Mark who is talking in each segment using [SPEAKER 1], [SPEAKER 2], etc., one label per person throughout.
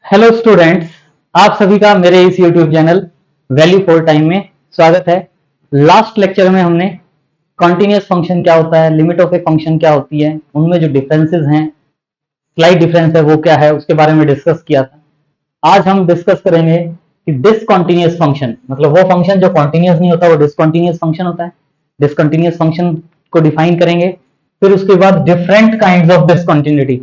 [SPEAKER 1] Hello students, आप सभी का मेरे इस YouTube channel value for time में स्वागत है। लास्ट लेक्चर में हमने कॉन्टिन्यूअस फंक्शन क्या होता है, लिमिट ऑफ ए फंक्शन क्या होती है, उनमें जो डिफरेंसेस हैं, स्लाइड डिफरेंस है वो क्या है, उसके बारे में डिस्कस किया था। आज हम डिस्कस करेंगे कि डिसकॉन्टिन्यूअस फंक्शन, मतलब वो फंक्शन जो कॉन्टिन्यूअस नहीं होता वो डिसकॉन्टिन्यूअस फंक्शन होता है। डिसकॉन्टिन्यूअस फंक्शन को डिफाइन करेंगे, फिर उसके बाद डिफरेंट काइंड्स ऑफ डिसकॉन्टिन्यूटी,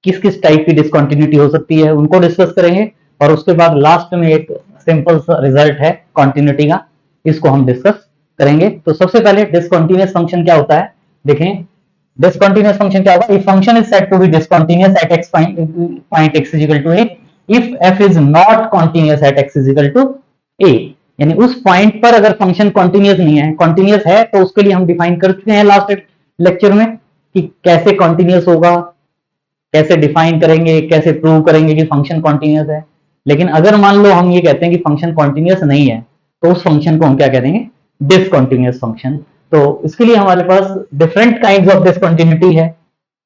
[SPEAKER 1] किस किस टाइप की डिसकंटिन्यूटी हो सकती है उनको डिस्कस करेंगे, और उसके बाद लास्ट में एक सिंपल सा रिजल्ट है कॉन्टिन्यूटी का, इसको हम डिस्कस करेंगे। तो सबसे पहले डिसकंटिन्यूअस फंक्शन क्या होता है देखें। डिसकंटिन्यूअस फंक्शन क्या होगा? If function is said to be discontinuous at x point x is equal to a, if f is not continuous at x is equal to a, यानी उस पॉइंट पर अगर फंक्शन कॉन्टिन्यूअस नहीं है, continuous है तो उसके लिए हम डिफाइन कर चुके हैं लास्ट लेक्चर में कि कैसे कॉन्टिन्यूअस होगा, कैसे डिफाइन करेंगे, कैसे प्रूव करेंगे कि फंक्शन कॉन्टिन्यूअस है। लेकिन अगर मान लो हम ये कहते हैं कि फंक्शन कॉन्टिन्यूअस नहीं है, तो उस फंक्शन को हम क्या कह देंगे? Discontinuous function. तो इसके लिए हमारे पास डिफरेंट काइंड्स ऑफ डिसकंटिन्यूटी है।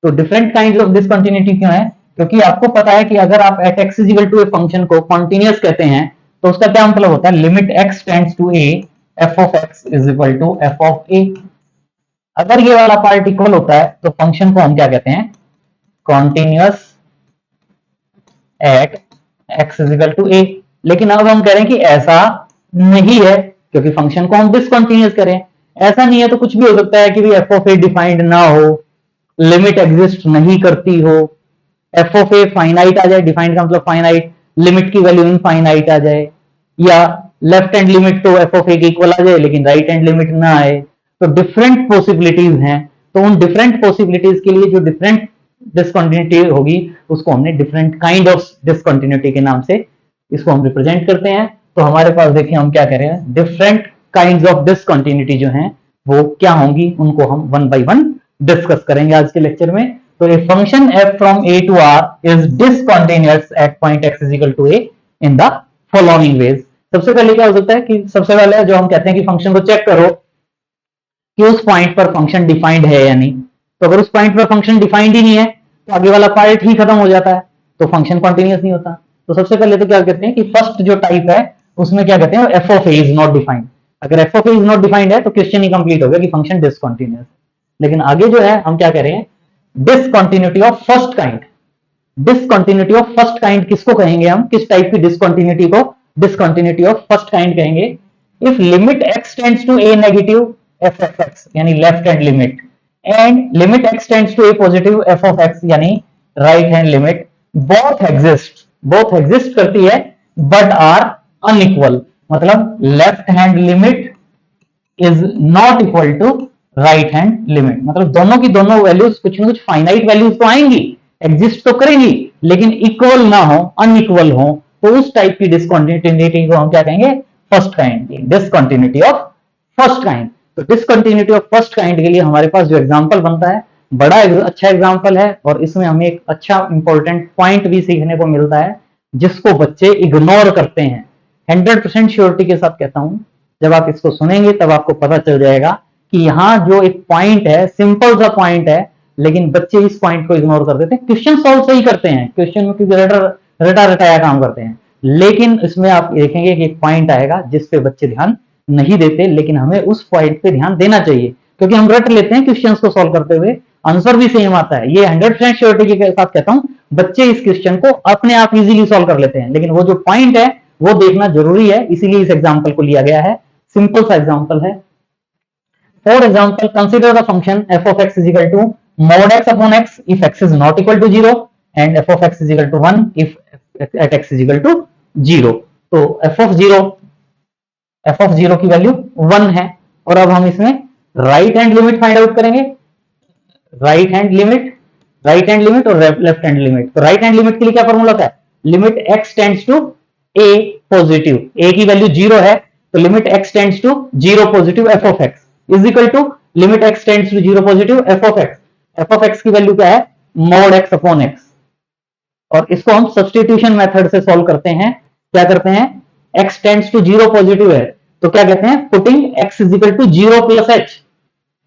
[SPEAKER 1] तो डिफरेंट काइंड्स ऑफ डिसकंटिन्यूटी क्यों है? क्योंकि आपको पता है कि अगर आप at x is equal to a function को कॉन्टिन्यूअस कहते हैं तो उसका क्या मतलब होता है? Limit x tends to a, f of x is equal to f of a. अगर ये वाला पार्ट इक्वल होता है तो फंक्शन को हम क्या कहते हैं? Continuous at x is equal to a. लेकिन अब हम कह रहे हैं कि ऐसा नहीं है, क्योंकि फंक्शन को हम डिसकंटिन्यूअस करें। ऐसा नहीं है तो कुछ भी हो सकता है कि एफ ऑफ ए डिफाइंड ना हो, लिमिट एग्जिस्ट नहीं करती हो, एफ ऑफ ए फाइनाइट आ जाए, डिफाइंड का मतलब फाइनाइट, लिमिट की वैल्यू इनफाइनाइट आ जाए, या लेफ्ट हैंड लिमिट तो एफ ऑफ ए के इक्वल आ जाए लेकिन राइट हैंड लिमिट ना आए। तो डिफरेंट पॉसिबिलिटीज हैं। तो उन डिफरेंट पॉसिबिलिटीज के लिए जो डिफरेंट डिसकंटिन्यूटी होगी उसको हमने डिफरेंट काइंड ऑफ डिसकंटिन्यूटी के नाम से इसको हम रिप्रेजेंट करते हैं। तो हमारे पास देखिए हम क्या कह रहे हैं, डिफरेंट काइंड्स ऑफ डिसकंटिन्यूटी जो हैं वो क्या होंगी, उनको हम वन बाय वन डिस्कस करेंगे आज के लेक्चर में। तो a function f from a to r is discontinuous at point x is equal to a in the following ways. सबसे पहले क्या हो सकता है कि सबसे पहले जो हम कहते हैं कि फंक्शन को चेक करो कि उस पॉइंट पर फंक्शन डिफाइंड है या नहीं। तो अगर उस पॉइंट पर फंक्शन डिफाइंड ही नहीं है तो आगे वाला पार्ट ही खत्म हो जाता है, तो फंक्शन कॉन्टिन्यूअस नहीं होता। तो सबसे पहले तो क्या कहते हैं कि फर्स्ट जो टाइप है उसमें क्या कहते हैं, f of a is not defined. अगर f of a is not defined है तो क्वेश्चन ही कंप्लीट हो गया कि फंक्शन डिसकंटिन्यूअस। लेकिन आगे जो है हम क्या कह रहे हैं, discontinuity of first kind. Discontinuity of first kind किसको कहेंगे हम? किस टाइप की डिसकंटिन्यूटी को डिसकंटिन्यूटी ऑफ फर्स्ट काइंड कहेंगे? If limit x tends to a negative f of x यानी left hand limit, and limit x tends to a positive f of x यानी right hand limit, both exist करती है but are unequal. मतलब left hand limit is not equal to right hand limit, मतलब दोनों की दोनों values कुछ ना कुछ फाइनाइट वैल्यूज तो आएंगी, एग्जिस्ट तो करेंगी, लेकिन इक्वल ना हो, अनइक्वल हो, तो उस टाइप की डिसकंटिन्यूटी को हम क्या कहेंगे? फर्स्ट काइंड की डिसकंटिन्यूटी ऑफ फर्स्ट काइंड। तो डिसकंटिन्यूटी ऑफ फर्स्ट काइंड के लिए हमारे पास जो एग्जांपल बनता है बड़ा अच्छा एग्जांपल है, और इसमें हमें एक अच्छा इंपॉर्टेंट पॉइंट भी सीखने को मिलता है जिसको बच्चे इग्नोर करते हैं। 100% श्योरिटी के साथ कहता हूं, जब आप इसको सुनेंगे तब आपको पता चल जाएगा कि यहाँ जो एक पॉइंट है, सिंपल सा पॉइंट है, लेकिन बच्चे इस पॉइंट को इग्नोर कर देते हैं। क्वेश्चन सॉल्व सही करते हैं, क्वेश्चन में रटा रटाया काम करते हैं, लेकिन इसमें आप देखेंगे कि एक पॉइंट आएगा जिस पे बच्चे ध्यान नहीं देते, लेकिन हमें उस पॉइंट पे ध्यान देना चाहिए, क्योंकि हम रट लेते हैं क्वेश्चंस को सॉल्व करते हुए, आंसर भी सेम आता है। ये 100% श्योरिटी के साथ कहता हूं, बच्चे इस क्वेश्चन को अपने आप इजीली सॉल्व कर लेते हैं, लेकिन वो जो पॉइंट है वो देखना जरूरी है, इसीलिए इस एग्जांपल को लिया गया है। सिंपल सा एग्जांपल है। For example, consider the function f of x is equal to mod x upon x if x is not equal to 0 and f of x is equal to 1 if at x is equal to 0। तो f of 0 की value 1 है, और अब हम इसमें right hand limit find out करेंगे। Right hand limit और left hand limit. तो राइट हैंड लिमिट के लिए क्या फॉर्मूला था? Limit x tends to a positive, a की वैल्यू 0 है, तो limit x tends to 0 positive f of x is equal to limit x tends to 0 positive f of x। f of x की value क्या है? mod x upon x। और इसको हम substitution method से सॉल्व करते हैं। क्या करते हैं? x टेंड्स टू 0 पॉजिटिव है तो क्या कहते हैं? Putting x is equal to 0 plus h,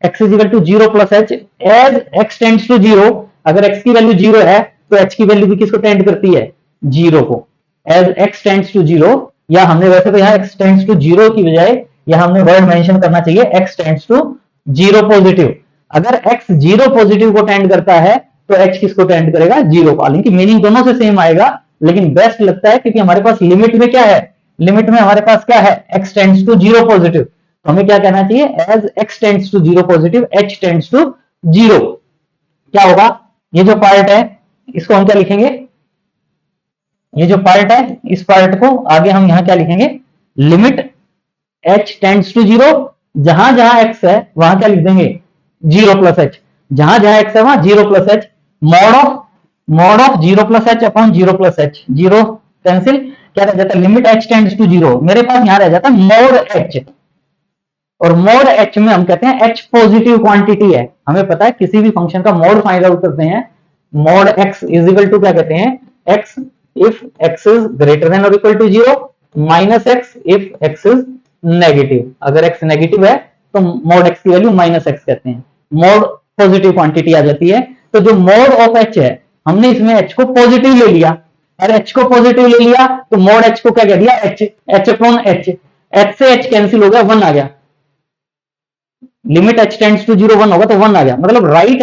[SPEAKER 1] x is equal to 0 plus h as x tends to 0। अगर x की वैल्यू 0 है तो h की वैल्यू भी किसको टेंड करती है? जीरो को, as x tends to zero, या हमने वैसे तो यहाँ x टेंड्स टू जीरो की बजाय यहाँ हमने वर्ड मेंशन करना चाहिए x tends to zero positive. अगर x जीरो पॉजिटिव को टेंड करता है तो h किसको टेंड करेगा, जीरो को। हालांकि मीनिंग दोनों से सेम आएगा, लेकिन बेस्ट लगता है क्योंकि हमारे पास लिमिट में क्या है, लिमिट में हमारे पास क्या है, x tends to zero positive. तो हमें क्या कहना चाहिए, as x tends to zero positive h tends to zero. क्या होगा, ये जो पार्ट है इसको हम क्या लिखेंगे, ये जो पार्ट है इस पार्ट को आगे हम यहां क्या लिखेंगे, limit h tends to zero, जहां जहां x है वहां क्या लिख देंगे, जीरो प्लस h, जहां जहां x है वहां zero plus h, mod of zero plus h upon zero plus h, zero cancel, क्या रह जाता है, limit h tends to zero, मेरे पास यहां रह जाता है मॉड h, और मॉड h में हम कहते हैं h पॉजिटिव क्वांटिटी है। हमें पता है किसी भी फंक्शन का मॉड फाइंड आउट करते हैं, mod x is equal to क्या कहते हैं, x if x is greater than or equal to zero, minus x if x is negative. अगर x नेगेटिव है तो मॉड x की वैल्यू माइनस x कहते हैं, मॉड पॉजिटिव क्वांटिटी आ जाती है। तो जो मॉड ऑफ h है, हमने इसमें h को पॉजिटिव ले लिया, और h को पॉजिटिव ले लिया तो मॉड h को क्या कह दिया, h अपॉन h, h से h कैंसिल हो गया, वन आ गया, limit h tends to zero one होगा तो वन आ गया। मतलब राइट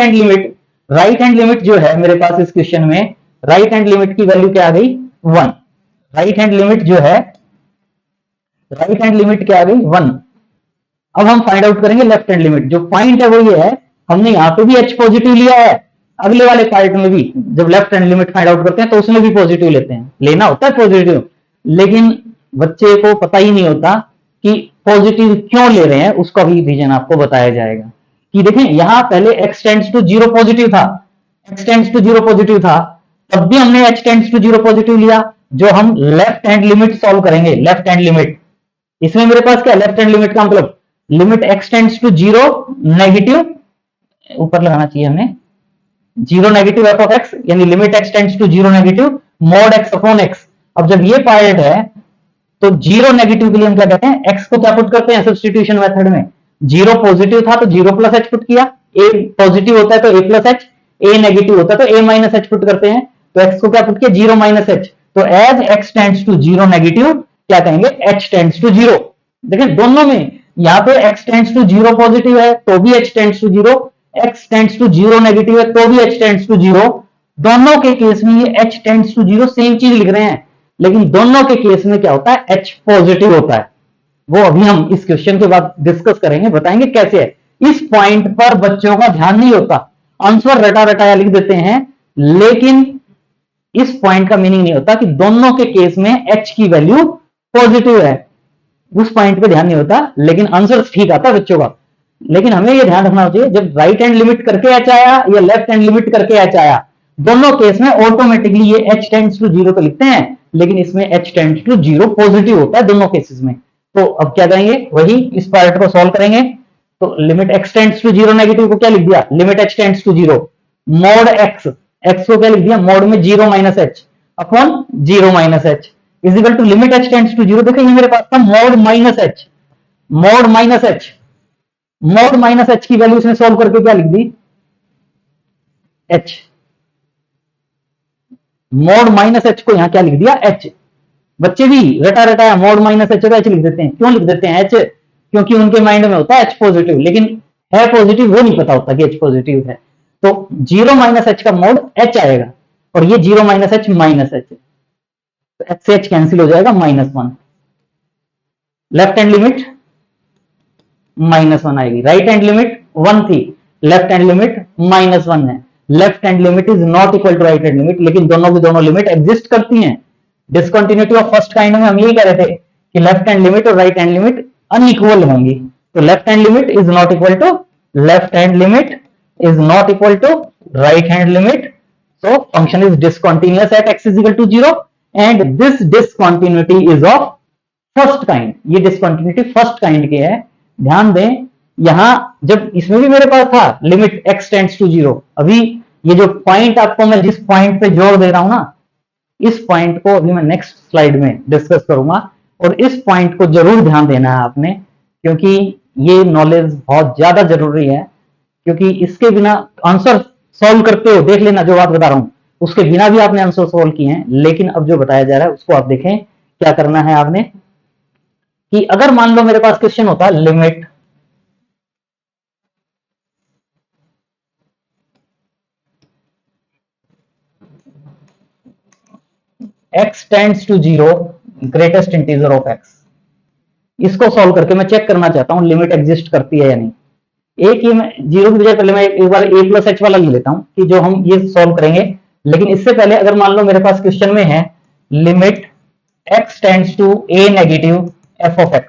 [SPEAKER 1] हैंड लिमिट जो है मेरे पास इस क्वेश्चन में, राइट हैंड लिमिट की वैल्यू क्या आ गई, वन। राइट हैंड लिमिट जो है, राइट हैंड लिमिट क्या आ गई, वन। अब हम फाइंड आउट करेंगे लेफ्ट हैंड लिमिट। जो पॉइंट है वो ये है, हमने यहां पे भी h पॉजिटिव लिया है, अगले वाले पार्ट में भी जब left hand limit find out करते हैं तो उसमें भी पॉजिटिव लेते हैं, लेना होता है पॉजिटिव, लेकिन बच्चे को पता ही नहीं होता कि पॉजिटिव क्यों ले रहे हैं, उसका भी रीजन आपको बताया जाएगा। कि देखें यहां पहले x tends to zero positive था, x tends to zero positive था, तब भी हमने h tends to zero positive लिया। जो हम लेफ्ट हैंड लिमिट सॉल्व करेंगे, लेफ्ट हैंड लिमिट, इसमें मेरे पास क्या, लेफ्ट हैंड लिमिट का मतलब limit x tends to zero negative, ऊपर लगाना चाहिए हमें, zero negative f of x, यानी limit x tends to zero negative mod x upon x। अब जब ये पार्ट है तो जीरो नेगेटिव के लिए हम क्या कहते हैं, x को क्या पुट करते हैं सब्स्टिट्यूशन मेथड में, जीरो पॉजिटिव था तो जीरो प्लस h पुट किया, a पॉजिटिव होता है तो a plus h, a negative होता है तो a माइनस h पुट करते हैं, तो x को क्या पुट किया, जीरो माइनस h। तो as x tends to zero negative क्या कहेंगे, h टेंड्स टू जीरो। देखिए दोनों में, यहाँ पे x tends to zero positive है तो भी h tends to zero, x tends to zero negative है तो भी h टेंड्स टू जीरो। दोनों के केस में ये h tends to zero same चीज लिख रहे हैं, लेकिन दोनों के केस में क्या होता है, h पॉजिटिव होता है। वो अभी हम इस क्वेश्चन के बाद डिस्कस करेंगे, बताएंगे कैसे है। इस पॉइंट पर बच्चों का ध्यान नहीं होता, आंसर रटा रटाया लिख देते हैं, लेकिन इस पॉइंट का मीनिंग नहीं होता कि दोनों के केस में h की वैल्यू पॉजिटिव है। उस पॉइंट पे ध्यान नहीं होता, लेकिन आंसर ठीक आता है बच्चों का। लेकिन हमें यह ध्यान रखना चाहिए, जब राइट हैंड लिमिट करके h आया या लेफ्ट हैंड लिमिट करके h आया, दोनों केस में ऑटोमेटिकली ये h टेंड्स टू जीरो तो लिखते हैं, लेकिन इसमें h tends to zero positive होता है दोनों केसेस में। तो अब क्या करेंगे, वही इस पार्ट को सॉल्व करेंगे। तो limit x tends to zero negative को क्या लिख दिया, limit h tends to zero mod x, x को क्या लिख दिया, मॉड में zero minus h upon zero minus h is equal to limit h tends to zero. देखिए मेरे पास था mod minus h, mod minus h, mod minus h की वैल्यू इसने सॉल्व करके क्या लिख दी, h, मॉड माइनस h को यहां क्या लिख दिया, h। बच्चे भी रटा रटाया मॉड माइनस h को h लिख देते हैं, क्यों लिख देते हैं h, क्योंकि उनके माइंड में होता है h पॉजिटिव, लेकिन है पॉजिटिव वो नहीं पता होता कि h पॉजिटिव है। तो जीरो माइनस h का मॉड h आएगा, और ये zero minus h minus h, तो h से h कैंसिल हो जाएगा, minus one. Left hand limit minus one आएगी, राइट हैंड लिमिट वन थी, left hand limit minus one है। Left hand limit is not equal to right hand limit, लेकिन दोनों की दोनों लिमिट एग्जिस्ट करती हैं। डिसकंटिन्यूटी ऑफ फर्स्ट काइंड में हम यही कह रहे थे कि लेफ्ट हैंड लिमिट और राइट हैंड लिमिट अनइक्वल होंगी। तो left hand limit is not equal to, left hand limit is not equal to right hand limit, so function is discontinuous at x is equal to 0 and this discontinuity is of first kind। ये discontinuity first kind की है। ध्यान दें, यहां जब इसमें भी मेरे पास था लिमिट x टेंड्स टू 0, अभी ये जो पॉइंट आपको मैं जिस पॉइंट पे जोर दे रहा हूं ना, इस पॉइंट को अभी मैं नेक्स्ट स्लाइड में डिस्कस करूंगा, और इस पॉइंट को जरूर ध्यान देना है आपने, क्योंकि ये नॉलेज बहुत ज्यादा जरूरी है। क्योंकि इसके बिना आंसर सॉल्व करते हो, देख लेना जो बात बता रहा हूं, उसके बिना भी आपने आंसर सोल्व किए हैं, लेकिन अब जो बताया जा रहा है उसको आप देखें। क्या करना है आपने कि अगर मान लो मेरे पास क्वेश्चन होता limit x tends to 0 greatest integer of x, इसको सॉल्व करके मैं चेक करना चाहता हूं लिमिट एग्जिस्ट करती है या नहीं। एक ही मैं जीरो की बजाय पहले मैं एक बार a प्लस एच वाला ले लेता हूं कि जो हम ये सॉल्व करेंगे। लेकिन इससे पहले अगर मान लो मेरे पास क्वेश्चन में है limit x tends to a negative f of x,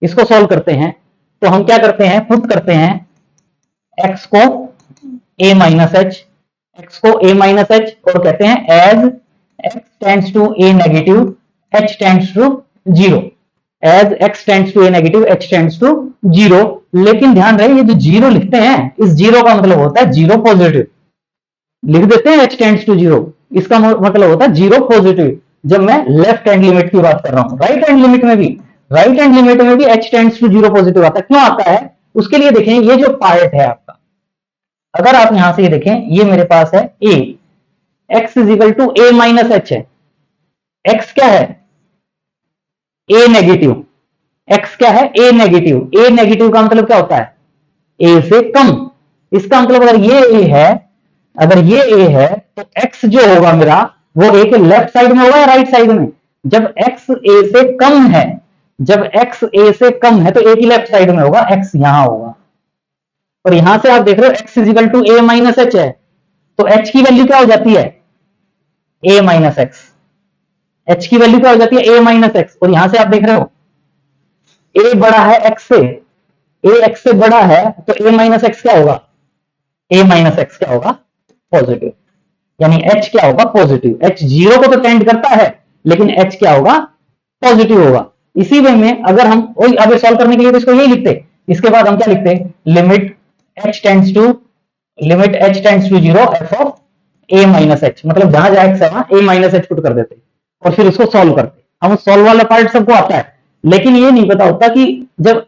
[SPEAKER 1] इसको सॉल्व करते हैं तो हम क्या करते हैं, पुट करते हैं x को a माइनस एच, x को a माइनस एच, और कहते हैं as x tends to a negative h tends to 0, as x tends to a negative h tends to 0। लेकिन ध्यान रहे ये जो जीरो लिखते हैं, इस जीरो का मतलब होता है जीरो पॉजिटिव, लिख देते हैं h टेंड्स टू 0, इसका मतलब होता है जीरो पॉजिटिव जब मैं लेफ्ट हैंड लिमिट की बात कर रहा हूं। राइट हैंड लिमिट में भी h टेंड्स टू 0 पॉजिटिव आता है। क्यों आता है उसके लिए देखें, ये जो पार्ट है आपका, अगर आप यहां से ये देखें, ये मेरे पास है a, x is equal to a minus H है, x क्या है a नेगेटिव, x क्या है a नेगेटिव, a नेगेटिव का मतलब क्या होता है a से कम। इसका मतलब अगर ये a है, अगर ये a है तो x जो होगा मेरा वो a के लेफ्ट साइड में होगा या राइट साइड में। जब x a से कम है, जब x a से कम है तो a की लेफ्ट साइड में होगा, x यहां होगा। और यहां से आप देख रहे हो x is equal to a minus H है, तो h की वैल्यू क्या हो जाती है a माइनस एक्स, h की वैल्यू क्या हो जाती है a माइनस एक्स। और यहां से आप देख रहे हो a बड़ा है x से, a x से बड़ा है तो a माइनस एक्स क्या होगा, a माइनस एक्स क्या होगा पॉजिटिव, यानी h क्या होगा पॉजिटिव। h जीरो को तो टेंड करता है लेकिन h क्या होगा पॉजिटिव होगा। इसी वे में अगर हम वही अब सॉल्व करने के लिए तो इसको यही लिखते, इसके बाद हम क्या लिखते limit h tends to 0 f of a minus h, मतलब जहां जहां x है वहां a माइनस एच पुट कर देते और फिर उसको सॉल्व करते। हम सॉल्व वाला पार्ट सबको आता है, लेकिन ये नहीं पता होता कि जब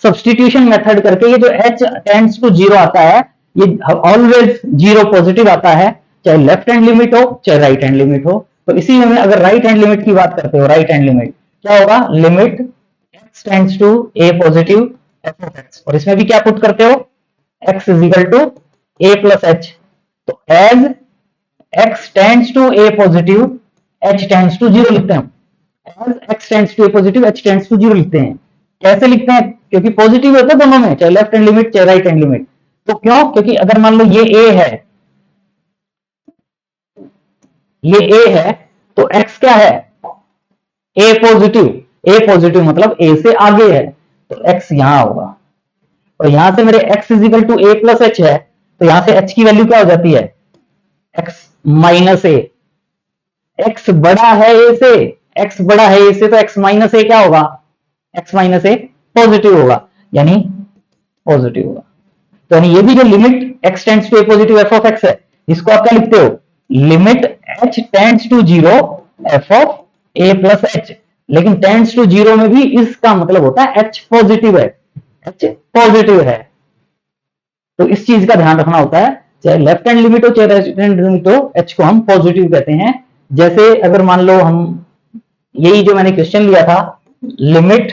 [SPEAKER 1] सब्सटीट्यूशन मेथड करके ये जो h टेंड्स टू 0 आता है ये ऑलवेज जीरो पॉजिटिव आता है, चाहे लेफ्ट हैंड लिमिट हो चाहे राइट हैंड लिमिट हो। तो इसी में अगर राइट हैंड लिमिट की बात करते हो, राइट हैंड लिमिट क्या होगा, limit x tends to a positive f of x, और इसमें भी क्या पुट करते हो x is equal to a plus h. तो as x tends to a positive h tends to 0 लिखते हैं, as x tends to a positive h tends to 0 लिखते हैं। कैसे लिखते हैं, क्योंकि पॉजिटिव होता है दोनों में, चाहे लेफ्ट हैंड लिमिट चाहे राइट हैंड लिमिट। तो क्यों, क्योंकि अगर मान लो ये a है, ये a है तो x क्या है a पॉजिटिव मतलब a से आगे है तो x यहां होगा। और यहां से मेरे x is equal to a plus h है तो यहां से h की वैल्यू क्या हो जाती है x माइनस a। x बड़ा है a से, x बड़ा है a से तो x माइनस a क्या होगा, x माइनस a पॉजिटिव होगा, यानी पॉजिटिव होगा। तो यानी ये भी जो limit x tends to a positive f of x है, इसको आप क्या लिखते हो, limit h tends to 0 f of a plus h. लेकिन टेंड्स टू 0 में भी इसका मतलब होता है h पॉजिटिव है, h पॉजिटिव है। तो इस चीज का ध्यान रखना होता है, चाहे लेफ्ट हैंड लिमिट हो चाहे राइट हैंड लिमिट हो, h को हम पॉजिटिव कहते हैं। जैसे अगर मान लो हम यही जो मैंने क्वेश्चन लिया था, limit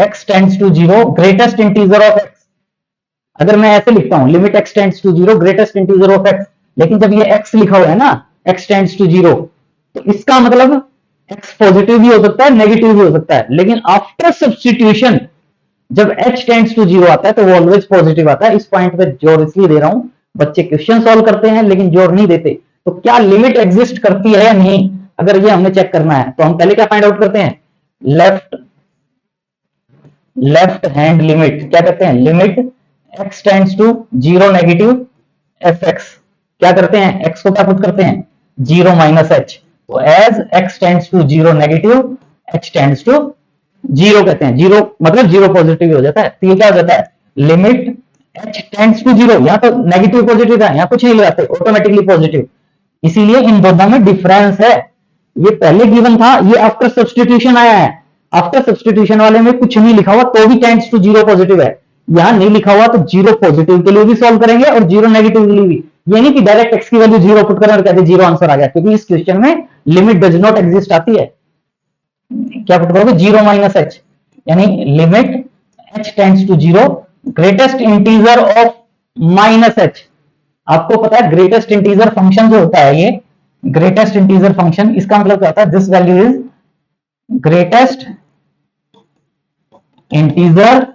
[SPEAKER 1] x tends to 0 greatest integer of x, अगर मैं ऐसे लिखता हूं limit x tends to 0 greatest integer of x, लेकिन जब ये x लिखा हुआ है ना x टेंड्स टू 0, तो इसका मतलब x पॉजिटिव भी हो सकता है नेगेटिव भी हो सकता है, लेकिन आफ्टर सब्स्टिट्यूशन जब h टेंड्स टू 0 आता है तो वो ऑलवेज पॉजिटिव आता है। इस पॉइंट पे जोर इसलिए दे रहा हूं, बच्चे क्वेश्चन सॉल्व करते हैं लेकिन जोर नहीं देते। तो क्या लिमिट एग्जिस्ट करती है या नहीं, अगर ये हमने चेक करना है तो हम पहले क्या फाइंड आउट करते हैं, लेफ्ट हैंड लिमिट क्या कहते हैं, limit x tends to 0 negative fx, क्या करते हैं x को क्या पुट करते हैं 0 माइनस एच। तो as x tends to 0 negative h tends to 0 कहते हैं, 0 मतलब 0 पॉजिटिव हो जाता है। तो ये क्या हो जाता है, लिमिट h टेंड्स टू 0, यहां तो नेगेटिव पॉजिटिव था, यहां कुछ नहीं लगाते ऑटोमेटिकली पॉजिटिव, इसीलिए इन दोनों में डिफरेंस है। ये पहले गिवन था, ये आफ्टर सब्स्टिट्यूशन आया है। आफ्टर सब्स्टिट्यूशन वाले में कुछ नहीं लिखा हुआ तो भी टेंड्स टू 0 पॉजिटिव है, यहां नहीं लिखा हुआ तो जीरो पॉजिटिव के लिए भी सॉल्व करेंगे और जीरो नेगेटिव के लिए भी। ये नहीं कि डायरेक्ट एक्स की वैल्यू जीरो पुट करें और कहते जीरो आंसर आ गया, क्योंकि इस क्वेश्चन में लिमिट डज नॉट एग्जिस्ट आती है। क्या पुट करोगे, जीरो माइनस एच, यानी limit h tends to zero, greatest integer of minus h. आपको पता है ग्रेटेस्ट इंटीजर फंक्शन जो होता है, ये ग्रेटेस्ट इंटीजर फंक्शन, इसका मतलब क्या होता है, this value is greatest integer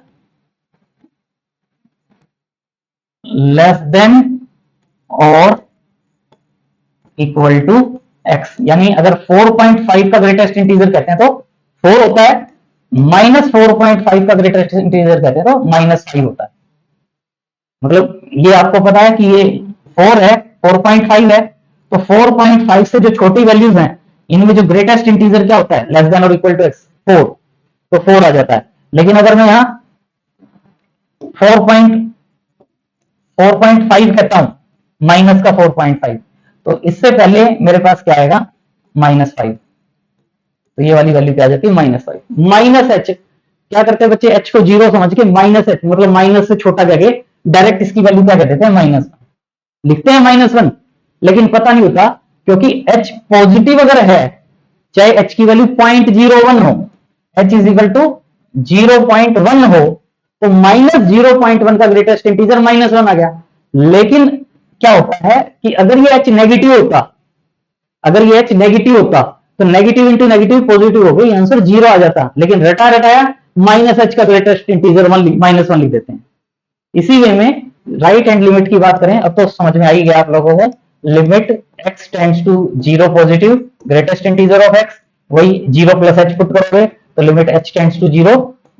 [SPEAKER 1] less than और इक्वल टू एक्स। यानी अगर 4.5 का ग्रेटेस्ट इंटीजर कहते हैं तो 4 होता है, माइनस 4.5 का ग्रेटेस्ट इंटीजर कहते हैं तो -5 होता है। मतलब ये आपको पता है कि ये 4 है, 4.5 है, तो 4.5 से जो छोटी वैल्यूज हैं इनमें जो ग्रेटेस्ट इंटीजर क्या होता है, लेस देन और इक्वल टू एक्स, 4, तो 4 आ जाता है। लेकिन अगर मैं यहां 4.5 कहता हूं, माइनस का 4.5, तो इससे पहले मेरे पास क्या आएगा, -5, तो ये वाली वैल्यू क्या आ जाती है, -5। माइनस एच क्या करते हैं बच्चे, एच को जीरो समझ के माइनस एच मतलब माइनस से छोटा करके डायरेक्ट इसकी वैल्यू क्या कर देते हैं, -1 लिखते हैं, -1, लेकिन पता नहीं होता क्योंकि एच पॉजिटिव अगर है, चाहे एच की वैल्यू 0.01 हो, एच इज इक्वल टू 0.1 हो, तो -0.1 का ग्रेटेस्ट इंटीजर -1 आ गया। लेकिन क्या होता है कि अगर ये एच नेगेटिव होता, अगर ये एच नेगेटिव होता तो नेगेटिव इंटू नेगेटिव पॉजिटिव हो गई, आंसर 0 आ जाता। लेकिन रटा रटाया -h का ग्रेटेस्ट इंटीजर -1 लिख देते हैं। इसी वे में राइट हैंड लिमिट की बात करें, अब तो समझ में आई गया आप लोगों को, limit x tends to 0 positive, greatest integer of x, वही 0 प्लस h पुट करोगे तो limit h tends to 0,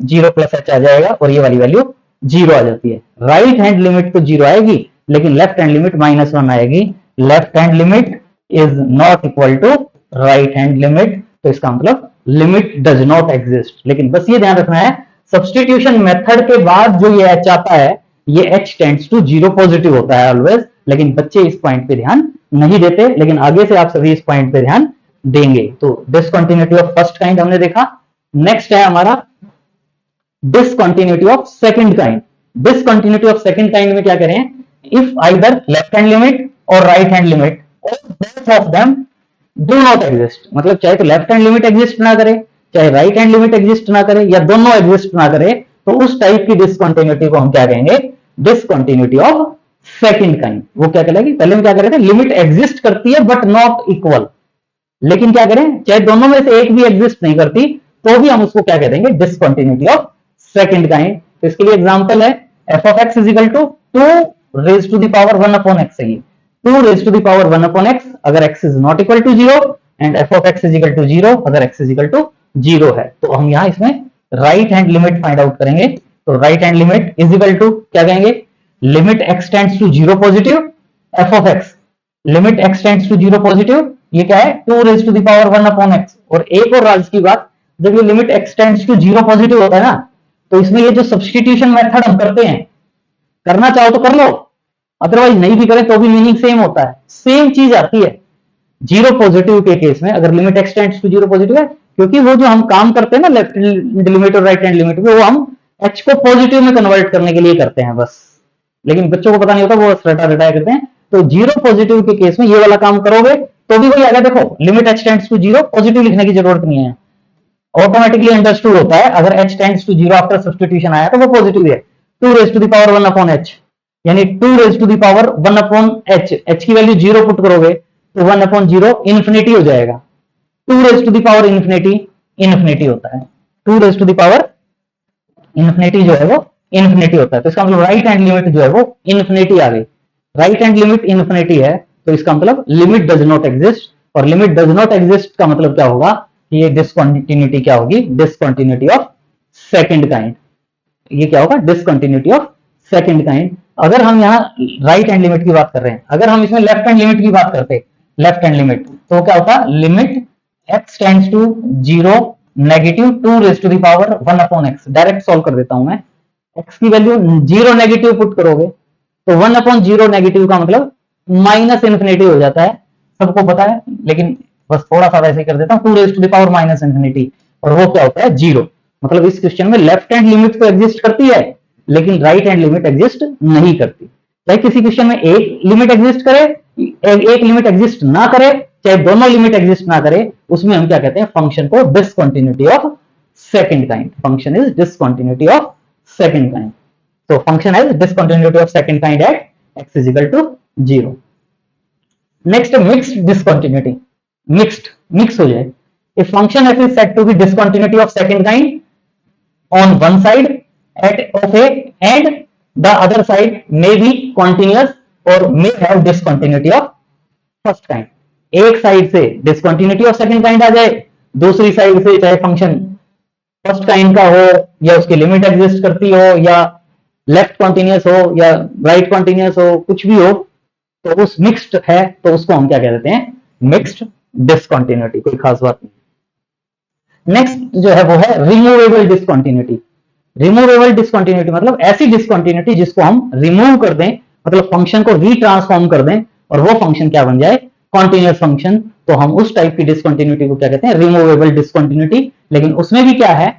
[SPEAKER 1] 0 plus h आ जाएगा और ये वाली वैल्यू 0 आ जाती है। राइट हैंड लिमिट तो 0 आएगी, लेकिन लेफ्ट हैंड लिमिट -1 आएगी। Left hand limit is not equal to right hand limit, तो इसका मतलब लिमिट डज नॉट एग्जिस्ट। लेकिन बस ये ध्यान रखना है, सब्सटीट्यूशन मेथड के बाद जो ये h आता है, ये h टेंड्स टू 0 पॉजिटिव होता है ऑलवेज, लेकिन बच्चे इस पॉइंट पे ध्यान नहीं देते, लेकिन आगे से आप सभी इस पॉइंट पे ध्यान देंगे। तो डिसकंटिन्यूटी ऑफ फर्स्ट काइंड हमने देखा। नेक्स्ट है हमारा discontinuity of second kind. Discontinuity of second kind में क्या करें, if either left hand limit और राइट हैंड लिमिट और both of them do not exist, मतलब चाहे तो लेफ्ट हैंड लिमिट एग्जिस्ट ना करे, चाहे राइट हैंड लिमिट एग्जिस्ट ना करे, या दोनों एग्जिस्ट ना करे, तो उस टाइप की डिसकंटिन्यूटी को हम क्या कहेंगे, डिसकंटिन्यूटी ऑफ सेकंड काइंड। वो क्या कहलाएगी, पहले हम क्या कर रहे थे, लिमिट एग्जिस्ट करती है बट नॉट इक्वल, लेकिन क्या करें, चाहे दोनों में से एक भी एग्जिस्ट नहीं करती तो भी हम उसको क्या कह देंगे, डिसकंटिन्यूटी ऑफ सेकंड काइंड। तो इसके लिए एग्जांपल है f of x is equal to 2 raise to the power 1 upon x है, 2 raise to the power 1 upon x अगर x is not equal to 0 and f of x is equal to 0 अगर x is equal to 0 है। तो हम यहां इसमें right hand limit find out करेंगे। तो right hand limit is equal to क्या कहेंगे, limit x tends to 0 positive f of x, limit x tends to 0 positive, ये क्या है 2 raise to the power 1 upon x। और एक और राज की बात, जब ये limit x tends to 0 positive होता है ना, तो इसमें ये जो सब्स्टिट्यूशन मेथड हम करते हैं, करना चाहो तो कर लो, अदरवाइज नहीं भी करें तो भी मीनिंग सेम होता है, सेम चीज आती है। 0 पॉजिटिव के केस में अगर limit x tends to 0 positive है, क्योंकि वो जो हम काम करते हैं ना लेफ्ट हैंड लिमिट और राइट हैंड लिमिट में, वो हम h को पॉजिटिव में कन्वर्ट करने के लिए करते हैं बस, लेकिन बच्चों को पता नहीं होता, वो रटा रटाया करते हैं। तो 0 पॉजिटिव के केस में ये वाला काम करोगे तो भी वही आएगा। देखो limit h tends to 0 positive लिखने की जरूरत नहीं है, ऑटोमेटिकली अंडरस्टूड होता है, अगर h tends to 0 after substitution आया तो वो पॉजिटिव है। 2 raise to the power 1 upon h, यानी 2 raise to the power 1 upon h, h की वैल्यू 0 पुट करोगे तो 1 अपॉन 0 इन्फिनिटी हो जाएगा। 2 raise to the power infinity infinity होता है, 2 raise to the power infinity जो है वो इन्फिनिटी होता है। तो इसका मतलब राइट हैंड लिमिट जो है वो इन्फिनिटी आ गई। राइट हैंड लिमिट इन्फिनिटी है तो इसका मतलब लिमिट डज नॉट एग्जिस्ट, और लिमिट डज नॉट एग्जिस्ट का मतलब क्या होगा, ये डिसकंटिन्यूटी क्या होगी, डिसकंटिन्यूटी ऑफ सेकंड काइंड। ये क्या होगा, डिसकंटिन्यूटी ऑफ सेकंड काइंड। अगर हम यहाँ राइट हैंड लिमिट की बात कर रहे हैं, अगर हम इसमें लेफ्ट हैंड लिमिट की बात करते, लेफ्ट हैंड लिमिट, तो क्या होता, limit x tends to 0 negative 2 raise to the power 1 upon x। Direct solve कर देता हूं मैं, x की वैल्यू 0 नेगेटिव पुट करोगे तो 1 अपॉन 0 नेगेटिव का मतलब माइनस इन्फिनिटी हो जाता है, सबको पता है, लेकिन बस थोड़ा सा वैसे ही कर देता हूं, 2 raise to the power minus infinity, और वो क्या होता है 0। मतलब इस क्वेश्चन में लेफ्ट हैंड लिमिट तो एग्जिस्ट करती है, लेकिन राइट हैंड लिमिट एग्जिस्ट नहीं करती। चाहे किसी क्वेश्चन में एक लिमिट एग्जिस्ट करे, एक लिमिट एग्जिस्ट ना करे, चाहे दोनों लिमिट एग्जिस्ट ना करे, उसमें हम क्या कहते हैं, फंक्शन को discontinuity of second kind. Function is discontinuity of second kind. So function has discontinuity of second kind at x is equal to 0. Next, mixed discontinuity. Mix हो जाए. If function f is said to be discontinuity of second kind on one side of a and the other side may be continuous or may have discontinuity of first kind. एक side से discontinuity of second kind आ जाए, दूसरी side से चाहे function first kind का हो या उसकी लिमिट एग्जिस्ट करती हो या लेफ्ट कॉन्टिन्यूस हो या राइट कॉन्टिन्यूस हो, कुछ भी हो, तो उस मिक्स्ड है तो उसको हम क्या कह देते हैं, मिक्स्ड डिसकंटिन्यूटी। कोई खास बात नहीं। नेक्स्ट जो है वो है रिमूवेबल डिसकंटिन्यूटी। रिमूवेबल डिसकंटिन्यूटी मतलब ऐसी डिसकंटिन्यूटी जिसको हम रिमूव कर दें, मतलब फंक्शन को रीट्रांसफॉर्म कर दें और वो फंक्शन क्या बन जाए, कॉन्टिन्यूस फंक्शन। तो हम उस टाइप की डिसकंटिन्यूटी को क्या कहते हैं, रिमूवेबल डिसकंटिन्यूटी। लेकिन उसमें भी क्या है,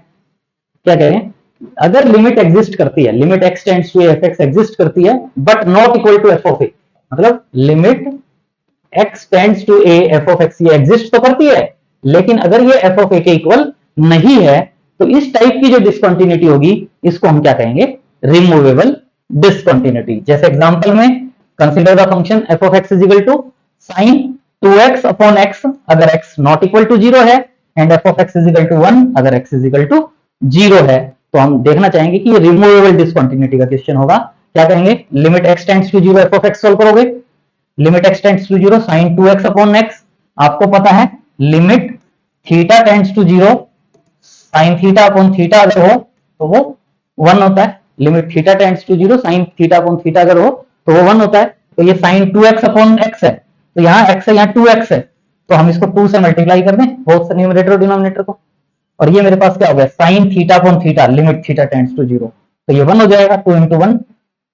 [SPEAKER 1] क्या कह रहे हैं, अगर लिमिट एग्जिस्ट करती है, limit x tends to f(x) exist करती है but not equal to f of a, मतलब limit x tends to a f of x ये एग्जिस्ट तो करती है, लेकिन अगर ये f ऑफ a के इक्वल नहीं है, तो इस टाइप की जो डिसकंटिन्यूटी होगी इसको हम क्या कहेंगे, रिमूवेबल डिसकंटिन्यूटी। जैसे एग्जांपल में consider the function f of x is equal to sin 2x upon x अगर x नॉट इक्वल टू 0 है, and f of x is equal to 1 अगर x इज इक्वल टू 0 है। तो हम देखना चाहेंगे कि ये रिमूवेबल डिसकंटिन्यूटी का क्वेश्चन होगा। क्या कहेंगे, limit x tends to 0 f of x solve करोगे, limit x tends to 0 sin 2x upon x, आपको पता है limit theta tends to 0 sin theta upon theta अगर हो तो वो 1 होता है, limit theta tends to 0 sin theta upon theta अगर हो तो वो 1 होता है। तो ये sin 2x अपॉन x है, तो यहाँ x है, यहाँ 2x है, तो हम इसको 2 से मल्टीप्लाई कर दें बोथ न्यूमरेटर और डिनोमिनेटर को, और ये मेरे पास क्या हो गया, sine theta upon theta limit theta tends to 0, तो ये 1 हो जाएगा, 2 इंटू 1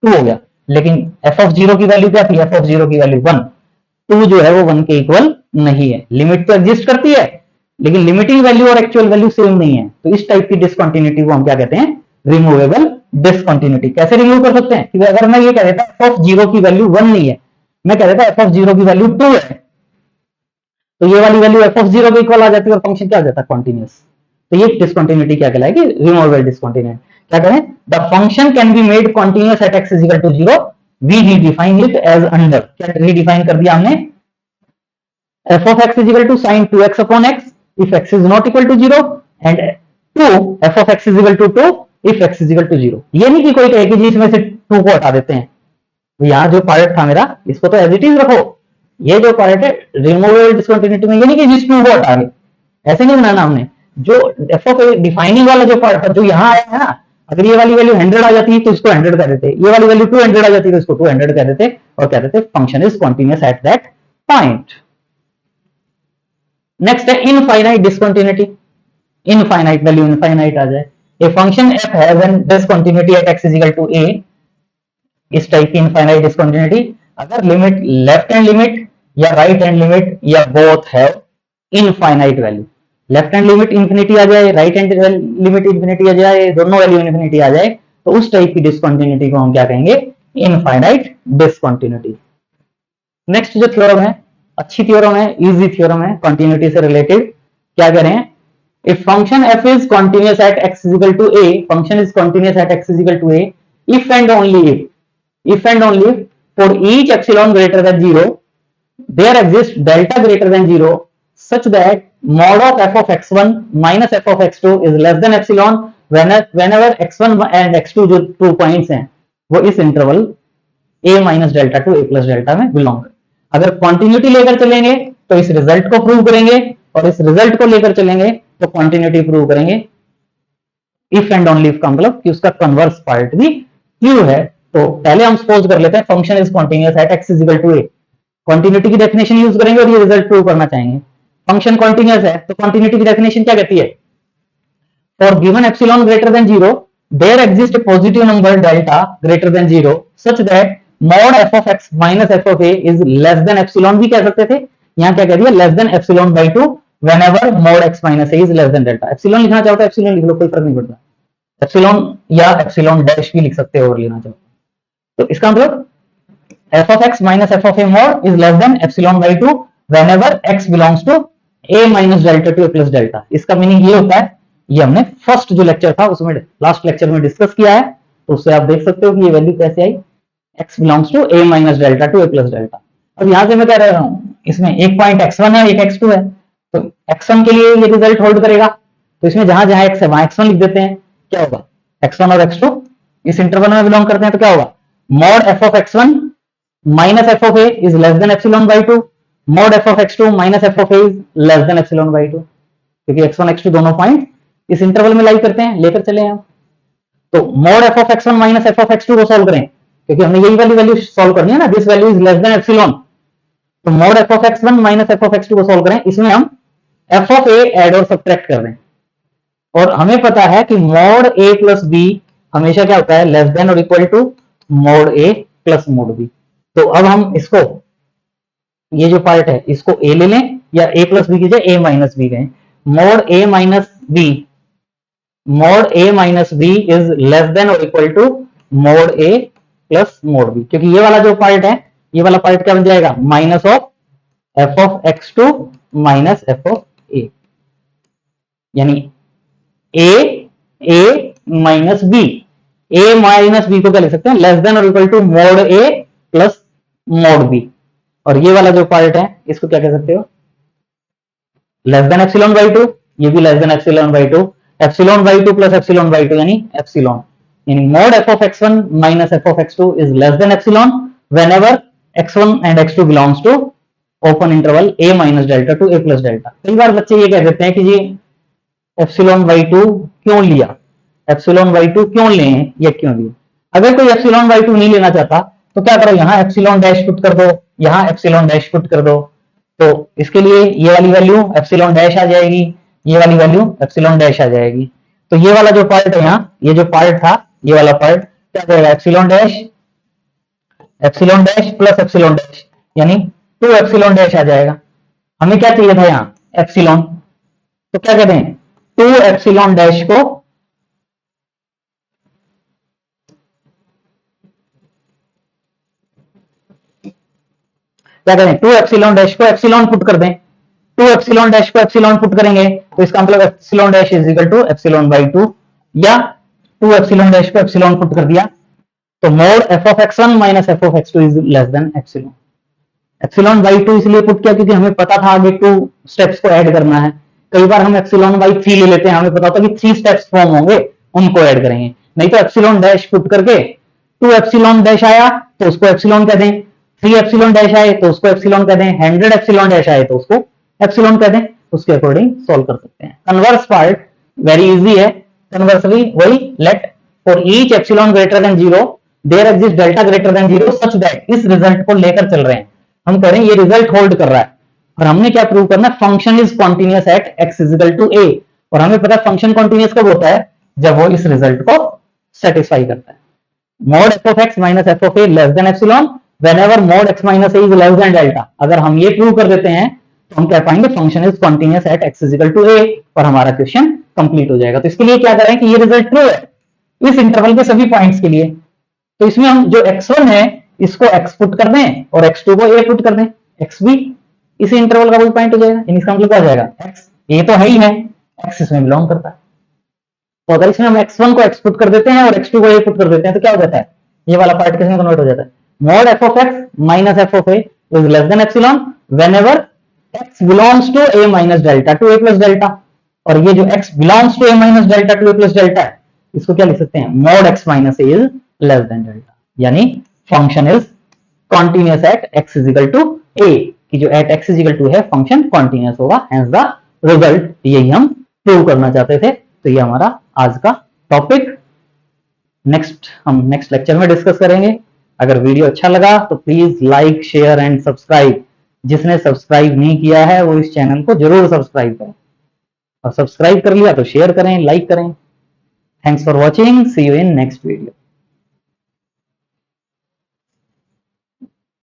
[SPEAKER 1] 2 हो गया। लेकिन f ऑफ 0 की वैल्यू क्या थी, f ऑफ 0 की वैल्यू 1, 2 जो है वो 1 के इक्वल नहीं है। लिमिट तो एग्जिस्ट करती है लेकिन लिमिटिंग वैल्यू और एक्चुअल वैल्यू सेम नहीं है, तो इस टाइप की डिसकंटिन्यूटी को हम क्या कहते हैं, रिमूवेबल डिसकंटिन्यूटी। कैसे रिमूव कर सकते हैं, कि अगर मैं ये कह देता f ऑफ 0 की वैल्यू 1 नहीं है, मैं कह देता f ऑफ 0 की वैल्यू 2 है, तो ये वाली वैल्यू f ऑफ 0 के इक्वल आ जाती है और फंक्शन क्या हो जाता है, कॉन्टिन्यूस। तो ये डिसकंटिन्यूटी क्या कहलाएगी, रिमूवेबल डिसकंटिन्यूटी। क्या करें, the function can be made continuous at x is equal to 0, we redefine it as under. क्या रीडिफाइन कर दिया हमने, f of x is equal to sin 2x upon x if x is not equal to 0 and 2 f of x is equal to 2 if x is equal to 0। ये नहीं कि कोई कहे कि जी इसमें से 2 को हटा देते हैं, यहां जो पार्ट था मेरा इसको तो एज इट इज रखो, ये जो पार्ट है रिमूवेबल डिसकंटिन्यूटी में ये नहीं कि जिस 2 को हटा दे, ऐसे नहीं बनाना हमने। जो f ऑफ डिफाइनिंग वाला जो पार्ट था जो यहाँ आया है ना, अगर ये वाली वैल्यू 100 आ जाती है तो इसको 100 कर देते, ये वाली वैल्यू 200 आ जाती है तो इसको 200 कर देते और क्या देते, function is continuous at that point. Next है infinite discontinuity. Infinite value infinite आ जाए, a function f has an discontinuity at x is equal to a, इस टाइप की इनफाइनाइट डिसकंटिन्यूटी अगर लिमिट लेफ्ट हैंड लिमिट या right hand limit या both have infinite value, left hand limit infinity आ जाए, right hand limit infinity आ जाए, दोनों वैल्यू इंफिनिटी आ जाए, तो उस टाइप की डिसकंटिन्यूटी को हम क्या कहेंगे, इनफाइनाइट डिसकंटिन्यूटी। नेक्स्ट जो थ्योरम है, अच्छी थ्योरम है, इजी थ्योरम है, कंटिन्यूटी से रिलेटेड। क्या कह रहे हैं, if function f is continuous at x is equal to a, function is continuous at x is equal to a if and only if for each epsilon greater than 0 there exists delta greater than 0 such that mod of f of x1 minus f of x2 is less than epsilon whenever x1 and x2 जो 2 points हैं वो इस interval a minus delta two a plus delta में belong. अगर continuity लेकर चलेंगे तो इस रिजल्ट को प्रूव करेंगे और इस रिजल्ट को लेकर चलेंगे तो कॉन्टिन्यूटी प्रूव करेंगे। इफ एंड ओनली इफ का मतलब कि उसका कन्वर्स पार्ट भी ट्रू है। तो पहले हम सपोज कर लेते हैं function is continuous at x is equal to a, continuity की डेफिनेशन यूज करेंगे और ये रिजल्ट प्रूव करना चाहेंगे। फंक्शन कॉन्टिन्यूअस है तो कॉन्टिन्यूटी की डेफिनेशन क्या कहती है, for given epsilon greater than 0 there exist a positive number delta greater than 0 such that mod f of x minus f of a is less than epsilon भी कह सकते थे, यहां क्या कह दिया, less than epsilon by 2 whenever mod x minus a is less than delta. Epsilon लिखना चाहो तो एप्सिलॉन लिख लो, कोई फर्क नहीं पड़ता। एप्सिलॉन या एप्सिलॉन डैश भी लिख सकते हो और लेना चाहो तो इसका मतलब f of x minus f of a mod is less than epsilon by 2 whenever x belongs to a minus delta to a plus delta। इसका मीनिंग ये होता है, ये हमने फर्स्ट जो लेक्चर था उसमें लास्ट लेक्चर में डिस्कस किया है, तो उससे आप देख सकते हो कि ये वैल्यू कैसे आई, x belongs to a minus delta to a plus delta। अब यहां से मैं कह रहा हूं इसमें एक पॉइंट x1 है एक x2 है, तो x1 के लिए ये रिजल्ट होल्ड करेगा, तो इसमें जहां जहां x है वहां x1 लिख देते हैं, क्या होगा x1 और x2 इस इंटरवल में बिलोंग करते हैं, तो क्या होगा mod f of x1 minus f of a is less than epsilon by 2 mod f of x2 minus f of a is less than epsilon by 2, क्योंकि x1 x2 दोनों point इस interval में लाई करते हैं, लेकर चले हम। तो mod f of x1 minus f of x2 को सॉल्व करें, क्योंकि हमने यही वाली वैल्यू सॉल्व करनी है ना, this value is less than epsilon, तो mod f of x1 minus f of x2 को सॉल्व करें, इसमें हम f of a ऐड और सब्ट्रैक्ट कर रहे हैं, और हमें पता है कि mod a प्लस b हमेशा क्या होता है लेस देन और equal to mod a plus mod b। तो अब हम इसको ये जो पार्ट है इसको a ले लें या a प्लस बी की जगह a माइनस बी कहें, mod a minus b is less than और equal to mod a plus mod b, क्योंकि ये वाला जो पार्ट है ये वाला पार्ट क्या बन जाएगा minus of f of x2 minus f of a, यानी a minus b, a minus b को क्या लिख सकते हैं लेस देन और equal to mod a plus mod b, और ये वाला जो पार्ट है इसको क्या कह सकते हो लेस देन एप्सिलॉन बाई 2, ये भी less than epsilon by 2, epsilon by 2 plus epsilon by 2 यानी एप्सिलॉन, यानी mod f of x1 minus f of x2 is less than epsilon whenever x1 and x2 belongs to open interval a minus delta to a plus delta। कई बार बच्चे ये कह देते हैं कि जी epsilon by 2 क्यों लिया, एप्सिलॉन बाई 2 क्यों लें या क्यों लिए। अगर कोई एप्सिलॉन बाई 2 नहीं लेना चाहता तो क्या करो यहाँ एप्सिलॉन डैश पुट कर दो, यहाँ एप्सिलॉन डैश पुट कर दो, तो इसके लिए ये वाली वैल्यू एप्सिलॉन डैश आ जाएगी, ये वाली वैल्यू एप्सिलॉन डैश आ जाएगी, तो ये वाला जो पार्ट है यहाँ ये जो पार्ट था ये वाला पार्ट क्या जाएगा epsilon dash plus epsilon dash यानी 2 एप्सिलॉन डैश आ जाएगा। हमें क्या चाहिए था यहाँ एप्सिलॉन, तो क्या कहते हैं 2 एप्सिलॉन डैश को क्या करें 2 एप्सिलॉन डैश को एप्सिलॉन पुट कर दें, 2 एप्सिलॉन डैश को एप्सिलॉन पुट करेंगे तो इसका मतलब epsilon dash is equal to epsilon by 2, या 2 एप्सिलॉन डैश को एप्सिलॉन पुट कर दिया तो mod f of x1 minus f of x2 is less than epsilon. Epsilon by 2 इसलिए पुट किया क्योंकि हमें पता था आगे 2 स्टेप्स को ऐड करना है, कई बार हम एप्सिलॉन बाई 3 ले लेते हैं, हमें पता होता है कि 3 स्टेप्स फॉर्म होंगे उनको ऐड करेंगे, नहीं तो एप्सिलॉन डैश पुट करके 2 एप्सिलॉन डैश आया तो उसको एप्सिलॉन कह दें, 3 एप्सिलॉन डैश आए तो उसको एप्सिलॉन कह दें, 100 एप्सिलॉन डैश आए तो उसको एप्सिलॉन कह दें, उसके अकॉर्डिंग सॉल्व कर सकते हैं। कन्वर्स पार्ट वेरी इजी है, कन्वर्सली वही let for each epsilon greater than 0 there exist delta greater than 0 such that, इस रिजल्ट को लेकर चल रहे हैं हम, कह रहे हैं ये रिजल्ट होल्ड कर रहा है और हमने क्या प्रूव करना है function is continuous at x is equal to a, और हमें पता है फंक्शन कॉन्टिन्यूअस कब होता है जब वो इस रिजल्ट को सेटिस्फाई करता है। mod f of x minus f of a less than epsilon whenever mod x minus a is less than delta, अगर हम ये प्रूव कर देते हैं तो हम क्या पाएंगे function is continuous at x is equal to a और हमारा क्वेश्चन कंप्लीट हो जाएगा। तो इसके लिए क्या करें कि ये रिजल्ट ट्रू है इस इंटरवल के सभी पॉइंट्स के लिए, तो इसमें हम जो x1 है इसको x पुट कर दें और x2 को a पुट कर दें, x भी इसी इंटरवल का कोई पॉइंट हो जाएगा, इसका मतलब क्या हो जाएगा x, a तो है ही है, x इसमें बिलोंग करता है, तो अगर इसमें हम x1 को x पुट कर देते हैं और x2 को a पुट कर देते हैं तो क्या हो जाता है ये वाला पार्ट किसमें कन्वर्ट हो जाता है mod f of x minus f of a is less than epsilon whenever x belongs to a minus delta to a plus delta, और ये जो x belongs to a minus delta to a plus delta है इसको क्या लिख सकते हैं mod x minus a is less than delta, यानी function is continuous at x is equal to a, कि जो at x is equal to है फंक्शन कॉन्टिन्यूअस होगा, हेंस द रिजल्ट यही हम प्रूव करना चाहते थे। तो ये हमारा आज का टॉपिक, हम नेक्स्ट लेक्चर में डिस्कस करेंगे। अगर वीडियो अच्छा लगा तो please like share and subscribe, जिसने सब्सक्राइब नहीं किया है वो इस चैनल को जरूर सब्सक्राइब करें, और सब्सक्राइब कर लिया तो शेयर करें, लाइक करें। Thanks for watching, see you in next video.